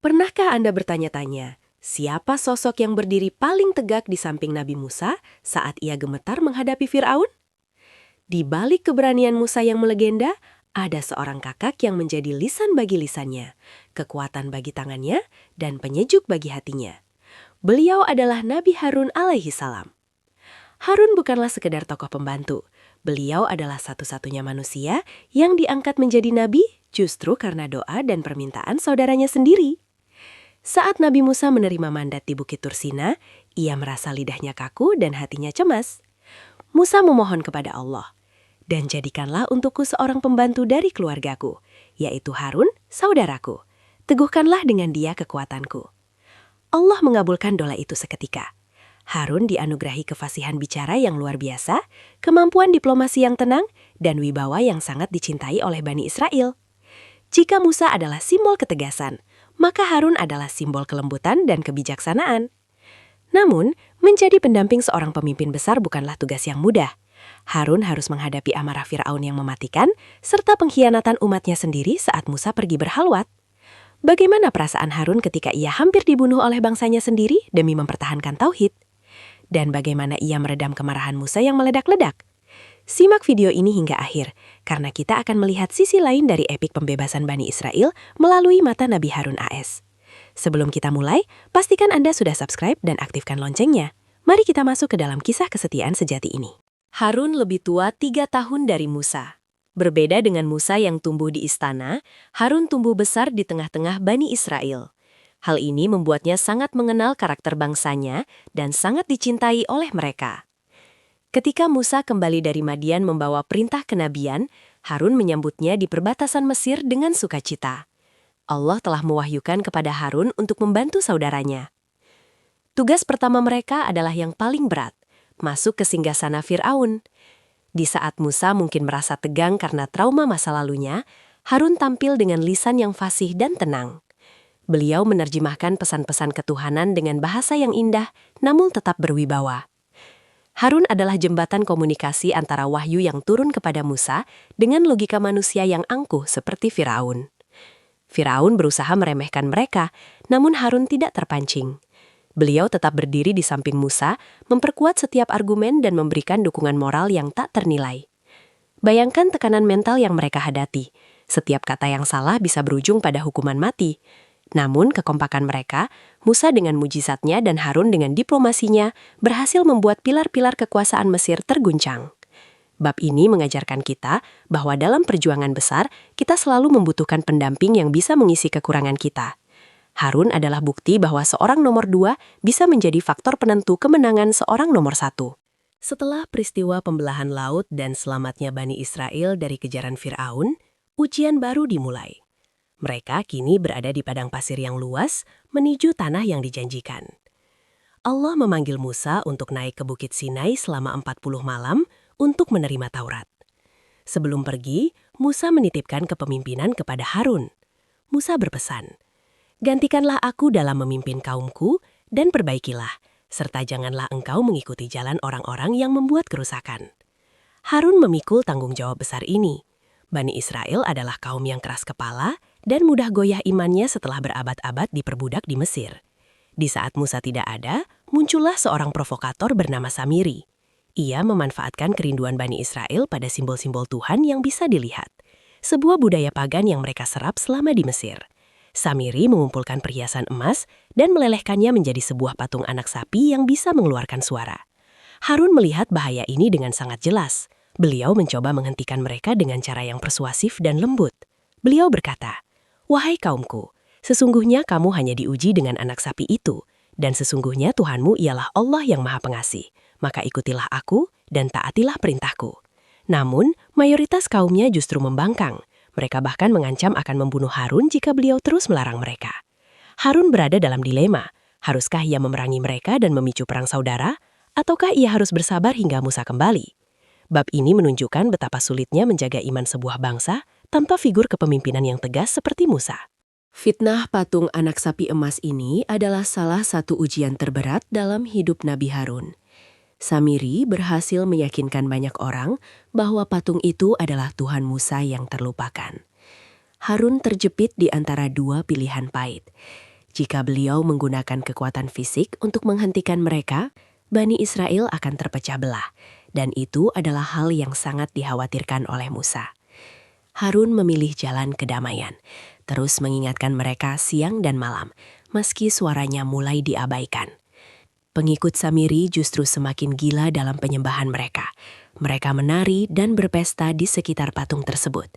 Pernahkah Anda bertanya-tanya, siapa sosok yang berdiri paling tegak di samping Nabi Musa saat ia gemetar menghadapi Fir'aun? Di balik keberanian Musa yang melegenda, ada seorang kakak yang menjadi lisan bagi lisannya, kekuatan bagi tangannya, dan penyejuk bagi hatinya. Beliau adalah Nabi Harun alaihi salam. Harun bukanlah sekedar tokoh pembantu. Beliau adalah satu-satunya manusia yang diangkat menjadi nabi justru karena doa dan permintaan saudaranya sendiri. Saat Nabi Musa menerima mandat di Bukit Tursina, ia merasa lidahnya kaku dan hatinya cemas. Musa memohon kepada Allah, "Dan jadikanlah untukku seorang pembantu dari keluargaku, yaitu Harun, saudaraku. Teguhkanlah dengan dia kekuatanku." Allah mengabulkan doa itu seketika. Harun dianugerahi kefasihan bicara yang luar biasa, kemampuan diplomasi yang tenang, dan wibawa yang sangat dicintai oleh Bani Israel. Jika Musa adalah simbol ketegasan, maka Harun adalah simbol kelembutan dan kebijaksanaan. Namun, menjadi pendamping seorang pemimpin besar bukanlah tugas yang mudah. Harun harus menghadapi amarah Fir'aun yang mematikan, serta pengkhianatan umatnya sendiri saat Musa pergi berhalwat. Bagaimana perasaan Harun ketika ia hampir dibunuh oleh bangsanya sendiri demi mempertahankan tauhid? Dan bagaimana ia meredam kemarahan Musa yang meledak-ledak? Simak video ini hingga akhir, karena kita akan melihat sisi lain dari epik pembebasan Bani Israel melalui mata Nabi Harun AS. Sebelum kita mulai, pastikan Anda sudah subscribe dan aktifkan loncengnya. Mari kita masuk ke dalam kisah kesetiaan sejati ini. Harun lebih tua 3 tahun dari Musa. Berbeda dengan Musa yang tumbuh di istana, Harun tumbuh besar di tengah-tengah Bani Israel. Hal ini membuatnya sangat mengenal karakter bangsanya dan sangat dicintai oleh mereka. Ketika Musa kembali dari Madian membawa perintah kenabian, Harun menyambutnya di perbatasan Mesir dengan sukacita. Allah telah mewahyukan kepada Harun untuk membantu saudaranya. Tugas pertama mereka adalah yang paling berat, masuk ke singgasana Fir'aun. Di saat Musa mungkin merasa tegang karena trauma masa lalunya, Harun tampil dengan lisan yang fasih dan tenang. Beliau menerjemahkan pesan-pesan ketuhanan dengan bahasa yang indah, namun tetap berwibawa. Harun adalah jembatan komunikasi antara wahyu yang turun kepada Musa dengan logika manusia yang angkuh seperti Firaun. Firaun berusaha meremehkan mereka, namun Harun tidak terpancing. Beliau tetap berdiri di samping Musa, memperkuat setiap argumen dan memberikan dukungan moral yang tak ternilai. Bayangkan tekanan mental yang mereka hadapi. Setiap kata yang salah bisa berujung pada hukuman mati. Namun kekompakan mereka, Musa dengan mujizatnya dan Harun dengan diplomasinya, berhasil membuat pilar-pilar kekuasaan Mesir terguncang. Bab ini mengajarkan kita bahwa dalam perjuangan besar, kita selalu membutuhkan pendamping yang bisa mengisi kekurangan kita. Harun adalah bukti bahwa seorang nomor 2 bisa menjadi faktor penentu kemenangan seorang nomor 1. Setelah peristiwa pembelahan laut dan selamatnya Bani Israel dari kejaran Fir'aun, ujian baru dimulai. Mereka kini berada di padang pasir yang luas, menuju tanah yang dijanjikan. Allah memanggil Musa untuk naik ke Bukit Sinai selama 40 malam untuk menerima Taurat. Sebelum pergi, Musa menitipkan kepemimpinan kepada Harun. Musa berpesan, "Gantikanlah aku dalam memimpin kaumku dan perbaikilah, serta janganlah engkau mengikuti jalan orang-orang yang membuat kerusakan." Harun memikul tanggung jawab besar ini. Bani Israel adalah kaum yang keras kepala dan mudah goyah imannya setelah berabad-abad diperbudak di Mesir. Di saat Musa tidak ada, muncullah seorang provokator bernama Samiri. Ia memanfaatkan kerinduan Bani Israel pada simbol-simbol Tuhan yang bisa dilihat. Sebuah budaya pagan yang mereka serap selama di Mesir. Samiri mengumpulkan perhiasan emas dan melelehkannya menjadi sebuah patung anak sapi yang bisa mengeluarkan suara. Harun melihat bahaya ini dengan sangat jelas. Beliau mencoba menghentikan mereka dengan cara yang persuasif dan lembut. Beliau berkata, "Wahai kaumku, sesungguhnya kamu hanya diuji dengan anak sapi itu, dan sesungguhnya Tuhanmu ialah Allah yang Maha Pengasih. Maka ikutilah aku dan taatilah perintahku." Namun, mayoritas kaumnya justru membangkang. Mereka bahkan mengancam akan membunuh Harun jika beliau terus melarang mereka. Harun berada dalam dilema. Haruskah ia memerangi mereka dan memicu perang saudara, ataukah ia harus bersabar hingga Musa kembali? Bab ini menunjukkan betapa sulitnya menjaga iman sebuah bangsa tanpa figur kepemimpinan yang tegas seperti Musa. Fitnah patung anak sapi emas ini adalah salah satu ujian terberat dalam hidup Nabi Harun. Samiri berhasil meyakinkan banyak orang bahwa patung itu adalah Tuhan Musa yang terlupakan. Harun terjepit di antara dua pilihan pahit. Jika beliau menggunakan kekuatan fisik untuk menghentikan mereka, Bani Israel akan terpecah belah, dan itu adalah hal yang sangat dikhawatirkan oleh Musa. Harun memilih jalan kedamaian, terus mengingatkan mereka siang dan malam, meski suaranya mulai diabaikan. Pengikut Samiri justru semakin gila dalam penyembahan mereka. Mereka menari dan berpesta di sekitar patung tersebut.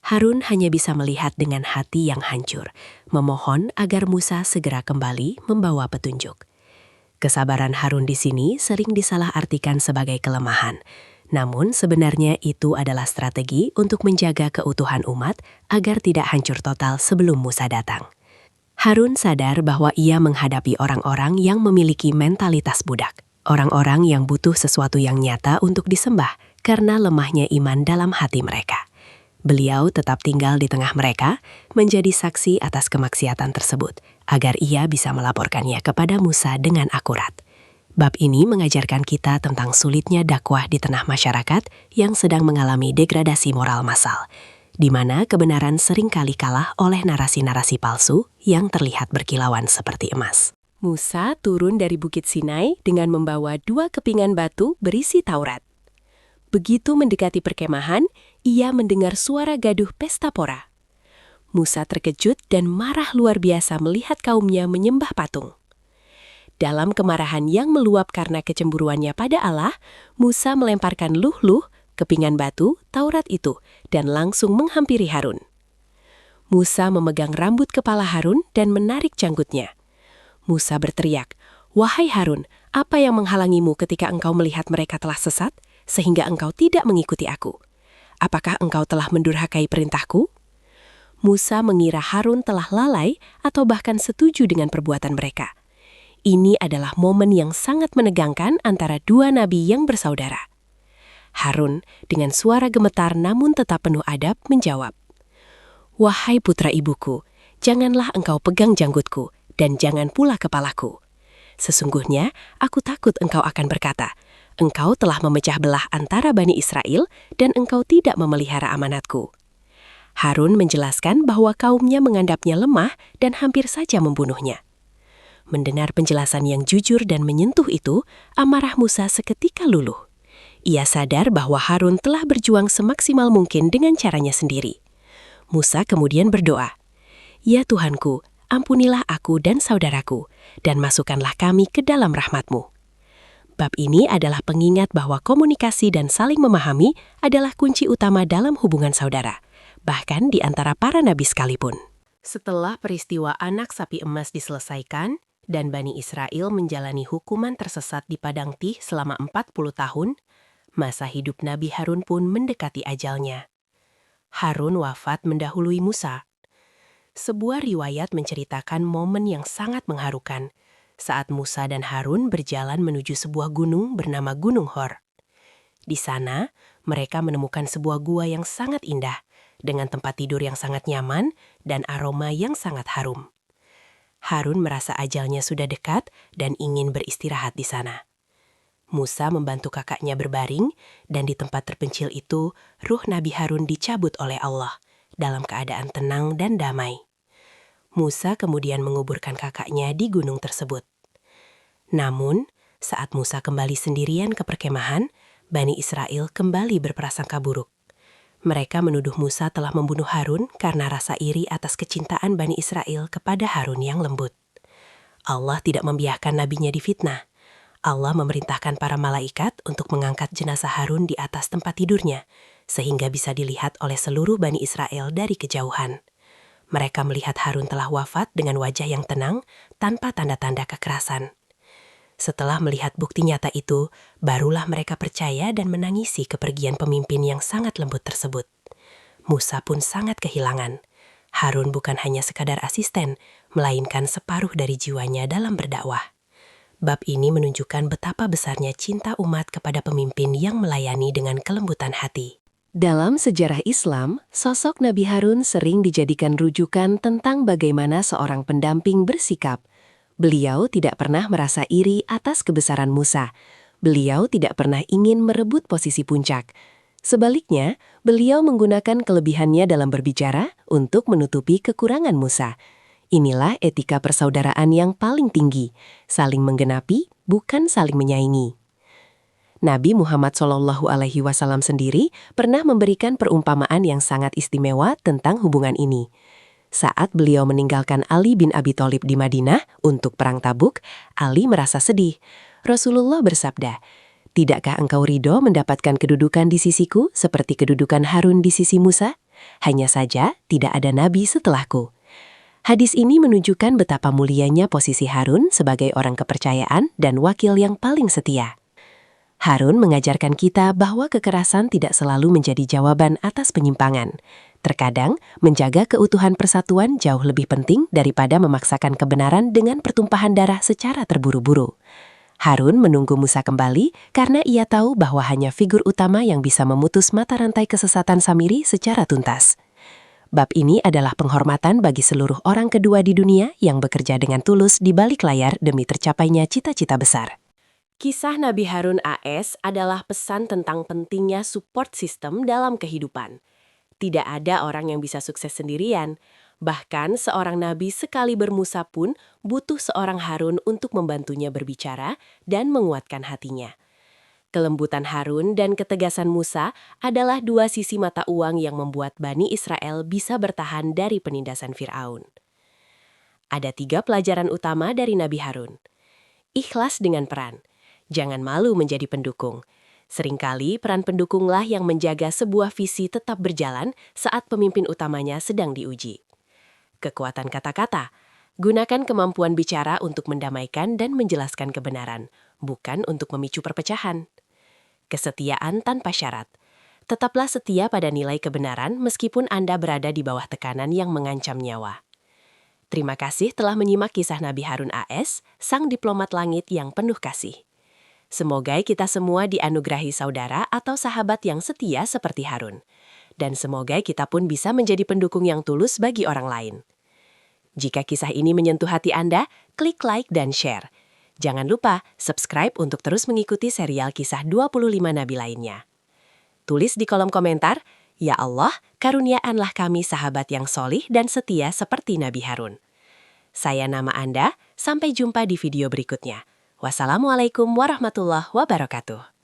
Harun hanya bisa melihat dengan hati yang hancur, memohon agar Musa segera kembali membawa petunjuk. Kesabaran Harun di sini sering disalahartikan sebagai kelemahan. Namun sebenarnya itu adalah strategi untuk menjaga keutuhan umat agar tidak hancur total sebelum Musa datang. Harun sadar bahwa ia menghadapi orang-orang yang memiliki mentalitas budak. Orang-orang yang butuh sesuatu yang nyata untuk disembah karena lemahnya iman dalam hati mereka. Beliau tetap tinggal di tengah mereka, menjadi saksi atas kemaksiatan tersebut, agar ia bisa melaporkannya kepada Musa dengan akurat. Bab ini mengajarkan kita tentang sulitnya dakwah di tengah masyarakat yang sedang mengalami degradasi moral massal, di mana kebenaran seringkali kalah oleh narasi-narasi palsu yang terlihat berkilauan seperti emas. Musa turun dari Bukit Sinai dengan membawa 2 kepingan batu berisi Taurat. Begitu mendekati perkemahan, ia mendengar suara gaduh pesta pora. Musa terkejut dan marah luar biasa melihat kaumnya menyembah patung. Dalam kemarahan yang meluap karena kecemburuannya pada Allah, Musa melemparkan luh-luh, kepingan batu, Taurat itu, dan langsung menghampiri Harun. Musa memegang rambut kepala Harun dan menarik janggutnya. Musa berteriak, "Wahai Harun, apa yang menghalangimu ketika engkau melihat mereka telah sesat, sehingga engkau tidak mengikuti aku? Apakah engkau telah mendurhakai perintahku?" Musa mengira Harun telah lalai atau bahkan setuju dengan perbuatan mereka. Ini adalah momen yang sangat menegangkan antara 2 nabi yang bersaudara. Harun, dengan suara gemetar namun tetap penuh adab, menjawab, "Wahai putra ibuku, janganlah engkau pegang janggutku, dan jangan pula kepalaku. Sesungguhnya, aku takut engkau akan berkata, engkau telah memecah belah antara Bani Israel, dan engkau tidak memelihara amanatku." Harun menjelaskan bahwa kaumnya menganggapnya lemah dan hampir saja membunuhnya. Mendengar penjelasan yang jujur dan menyentuh itu, amarah Musa seketika luluh. Ia sadar bahwa Harun telah berjuang semaksimal mungkin dengan caranya sendiri. Musa kemudian berdoa, "Ya Tuhanku, ampunilah aku dan saudaraku, dan masukkanlah kami ke dalam rahmat-Mu." Bab ini adalah pengingat bahwa komunikasi dan saling memahami adalah kunci utama dalam hubungan saudara, bahkan di antara para nabi sekalipun. Setelah peristiwa anak sapi emas diselesaikan, dan Bani Israel menjalani hukuman tersesat di Padang Tih selama 40 tahun, masa hidup Nabi Harun pun mendekati ajalnya. Harun wafat mendahului Musa. Sebuah riwayat menceritakan momen yang sangat mengharukan saat Musa dan Harun berjalan menuju sebuah gunung bernama Gunung Hor. Di sana, mereka menemukan sebuah gua yang sangat indah, dengan tempat tidur yang sangat nyaman dan aroma yang sangat harum. Harun merasa ajalnya sudah dekat dan ingin beristirahat di sana. Musa membantu kakaknya berbaring, dan di tempat terpencil itu, ruh Nabi Harun dicabut oleh Allah, dalam keadaan tenang dan damai. Musa kemudian menguburkan kakaknya di gunung tersebut. Namun, saat Musa kembali sendirian ke perkemahan, Bani Israel kembali berprasangka buruk. Mereka menuduh Musa telah membunuh Harun karena rasa iri atas kecintaan Bani Israel kepada Harun yang lembut. Allah tidak membiarkan nabinya difitnah. Allah memerintahkan para malaikat untuk mengangkat jenazah Harun di atas tempat tidurnya, sehingga bisa dilihat oleh seluruh Bani Israel dari kejauhan. Mereka melihat Harun telah wafat dengan wajah yang tenang, tanpa tanda-tanda kekerasan. Setelah melihat bukti nyata itu, barulah mereka percaya dan menangisi kepergian pemimpin yang sangat lembut tersebut. Musa pun sangat kehilangan. Harun bukan hanya sekadar asisten, melainkan separuh dari jiwanya dalam berdakwah. Bab ini menunjukkan betapa besarnya cinta umat kepada pemimpin yang melayani dengan kelembutan hati. Dalam sejarah Islam, sosok Nabi Harun sering dijadikan rujukan tentang bagaimana seorang pendamping bersikap. Beliau tidak pernah merasa iri atas kebesaran Musa. Beliau tidak pernah ingin merebut posisi puncak. Sebaliknya, beliau menggunakan kelebihannya dalam berbicara untuk menutupi kekurangan Musa. Inilah etika persaudaraan yang paling tinggi, saling menggenapi, bukan saling menyaingi. Nabi Muhammad SAW sendiri pernah memberikan perumpamaan yang sangat istimewa tentang hubungan ini. Saat beliau meninggalkan Ali bin Abi Thalib di Madinah untuk perang Tabuk, Ali merasa sedih. Rasulullah bersabda, "Tidakkah engkau ridho mendapatkan kedudukan di sisiku seperti kedudukan Harun di sisi Musa? Hanya saja tidak ada nabi setelahku." Hadis ini menunjukkan betapa mulianya posisi Harun sebagai orang kepercayaan dan wakil yang paling setia. Harun mengajarkan kita bahwa kekerasan tidak selalu menjadi jawaban atas penyimpangan. Terkadang, menjaga keutuhan persatuan jauh lebih penting daripada memaksakan kebenaran dengan pertumpahan darah secara terburu-buru. Harun menunggu Musa kembali karena ia tahu bahwa hanya figur utama yang bisa memutus mata rantai kesesatan Samiri secara tuntas. Bab ini adalah penghormatan bagi seluruh orang kedua di dunia yang bekerja dengan tulus di balik layar demi tercapainya cita-cita besar. Kisah Nabi Harun AS adalah pesan tentang pentingnya support system dalam kehidupan. Tidak ada orang yang bisa sukses sendirian. Bahkan seorang nabi sekali bermusa pun butuh seorang Harun untuk membantunya berbicara dan menguatkan hatinya. Kelembutan Harun dan ketegasan Musa adalah dua sisi mata uang yang membuat Bani Israel bisa bertahan dari penindasan Fir'aun. Ada 3 pelajaran utama dari Nabi Harun. Ikhlas dengan peran. Jangan malu menjadi pendukung. Seringkali peran pendukunglah yang menjaga sebuah visi tetap berjalan saat pemimpin utamanya sedang diuji. Kekuatan kata-kata. Gunakan kemampuan bicara untuk mendamaikan dan menjelaskan kebenaran, bukan untuk memicu perpecahan. Kesetiaan tanpa syarat. Tetaplah setia pada nilai kebenaran meskipun Anda berada di bawah tekanan yang mengancam nyawa. Terima kasih telah menyimak kisah Nabi Harun AS, sang diplomat langit yang penuh kasih. Semoga kita semua dianugerahi saudara atau sahabat yang setia seperti Harun. Dan semoga kita pun bisa menjadi pendukung yang tulus bagi orang lain. Jika kisah ini menyentuh hati Anda, klik like dan share. Jangan lupa subscribe untuk terus mengikuti serial kisah 25 nabi lainnya. Tulis di kolom komentar, "Ya Allah, karuniakanlah kami sahabat yang solih dan setia seperti Nabi Harun." Saya nama Anda, sampai jumpa di video berikutnya. Wassalamualaikum warahmatullahi wabarakatuh.